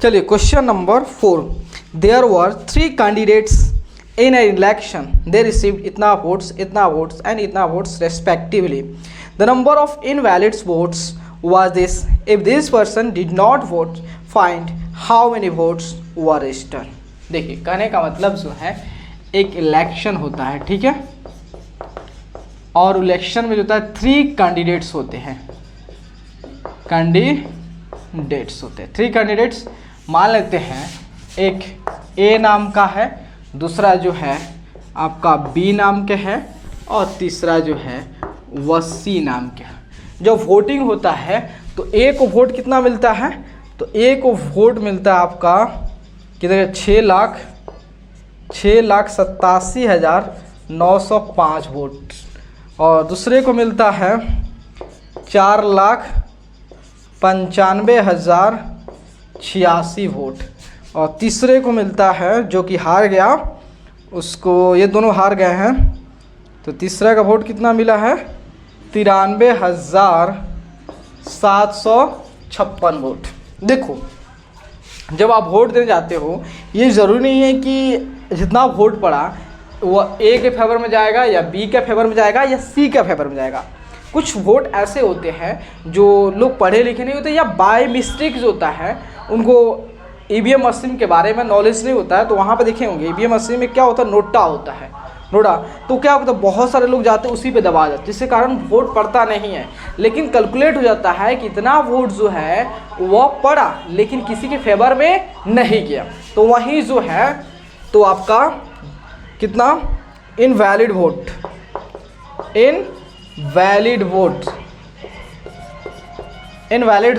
चलिए question number 4। There were 3 candidates in an election. They received इतना votes and इतना votes respectively. The number of invalid votes was this. If this person did not vote, find how many votes were registered. देखिए कहने का मतलब जो है एक election होता है, ठीक है, और इलेक्शन में जो होता है 3 कैंडिडेट्स होते हैं, 3 कैंडिडेट्स मान लेते हैं। एक ए नाम का है, दूसरा जो है आपका बी नाम के है, और तीसरा जो है वह सी नाम के है। जब वोटिंग होता है तो ए को वोट कितना मिलता है, तो ए को वोट मिलता है आपका कितने, 6,87,905 वोट, और दूसरे को मिलता है 4,95,086 वोट, और तीसरे को मिलता है जो कि हार गया, उसको, ये दोनों हार गए हैं, तो तीसरा का वोट कितना मिला है 93,756 वोट। देखो जब आप वोट देने जाते हो, ये ज़रूरी नहीं है कि जितना वोट पड़ा वह ए के फेवर में जाएगा या बी के फेवर में जाएगा या सी के फेवर में जाएगा। कुछ वोट ऐसे होते हैं जो लोग पढ़े लिखे नहीं होते या बाय मिस्टेक जो होता है, उनको ईवीएम मशीन के बारे में नॉलेज नहीं होता है, तो वहाँ पे देखे होंगे ईवीएम मशीन में क्या होता है, नोटा होता है, नोटा, तो क्या होता है बहुत सारे लोग जाते हैं उसी पे दबा जाते हैं, जिसके कारण वोट पड़ता नहीं है, लेकिन कैलकुलेट हो जाता है कि इतना वोट जो है वह पड़ा लेकिन किसी के फेवर में नहीं गया, तो वहीं जो है तो आपका कितना इनवैलिड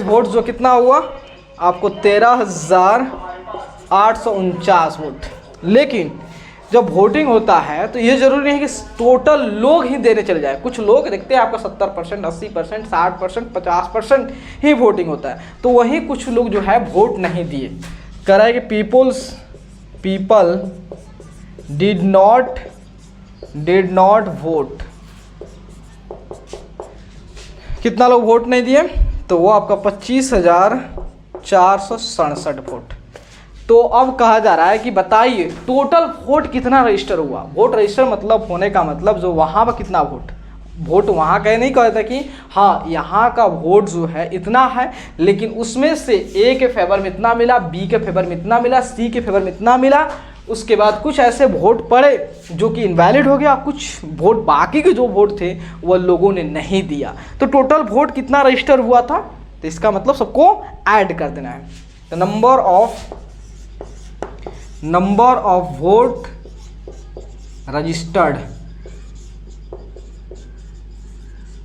वोट जो कितना हुआ आपको 13,849 वोट। लेकिन जब वोटिंग होता है तो ये जरूरी नहीं है कि टोटल लोग ही देने चले जाए। कुछ लोग देखते हैं आपका 70%, 80%, 60%, 50% ही वोटिंग होता है, तो वहीं कुछ लोग जो है वोट नहीं दिए। कह रहा है कि पीपल डिड नॉट वोट। कितना लोग वोट नहीं दिए, तो वो आपका 25,467 वोट। तो अब कहा जा रहा है कि बताइए टोटल वोट कितना रजिस्टर हुआ। वोट रजिस्टर मतलब होने का मतलब जो वहाँ पर कितना वोट वहाँ कह नहीं कहता कि हाँ यहाँ का वोट जो है इतना है, लेकिन उसमें से ए के फेवर में इतना मिला, बी के फेवर में इतना मिला, सी के फेवर में इतना मिला, उसके बाद कुछ ऐसे वोट पड़े जो कि इनवैलिड हो गया, कुछ वोट बाकी के जो वोट थे वह लोगों ने नहीं दिया। तो टोटल वोट कितना रजिस्टर हुआ था, तो इसका मतलब सबको ऐड कर देना है। तो नंबर ऑफ वोट रजिस्टर्ड,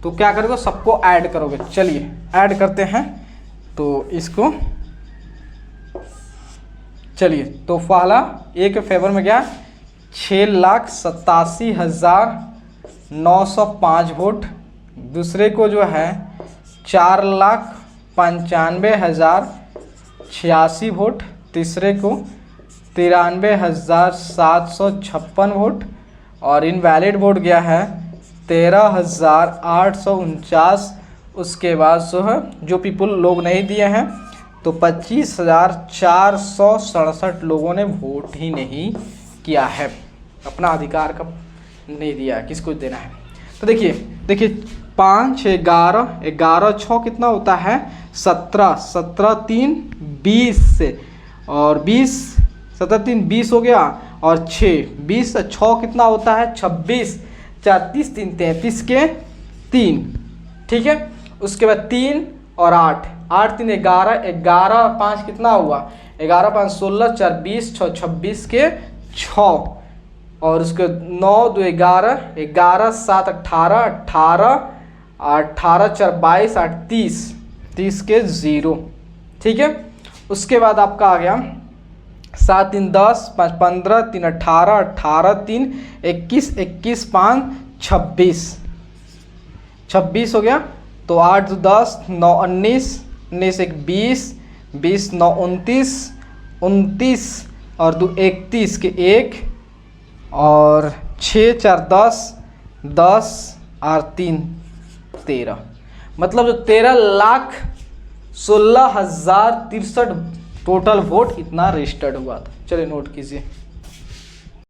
तो क्या करोगे, सबको ऐड करोगे। चलिए ऐड करते हैं, तो इसको चलिए, तो पहला ए के फेवर में गया 6,87,905 वोट, दूसरे को जो है 4,95,086 वोट, तीसरे को 93,756 वोट, और इनवैलिड वोट गया है 13,849। उसके बाद जो है जो पीपल लोग नहीं दिए हैं, तो 25,467 लोगों ने वोट ही नहीं किया है, अपना अधिकार का नहीं दिया, किसको देना है। तो देखिए 5, 11, 11, 6 कितना होता है 17, 17, 3, 20, और 20, 17, 3, 20 हो गया, और 6, 20, 6 कितना होता है 26, 4, 30, 3, 33 के 3, ठीक है। उसके बाद 3 और 8, 8, 3, 11, 11, 5 कितना हुआ 11, 5, 16, 4, 20, 6, 26 के 6, और उसके 9, 2, 11, 11, 7, 18, 18, 18, 4, 22, 8, 30, 30 के 0, ठीक है। उसके बाद आपका आ गया 7, 3, 10, 5, 15, 3, 18, 18, 3, 21, 21, 5, 26, 26 हो गया। तो 8, 2, 10, 9, 19, 19, 1, 20, 20, 9, 29, 29, और 2, 31 के 1, और 6, 4, 10, 10, और 3, 13, मतलब जो 13,16,063 टोटल वोट इतना रजिस्टर्ड हुआ था। चलिए नोट कीजिए।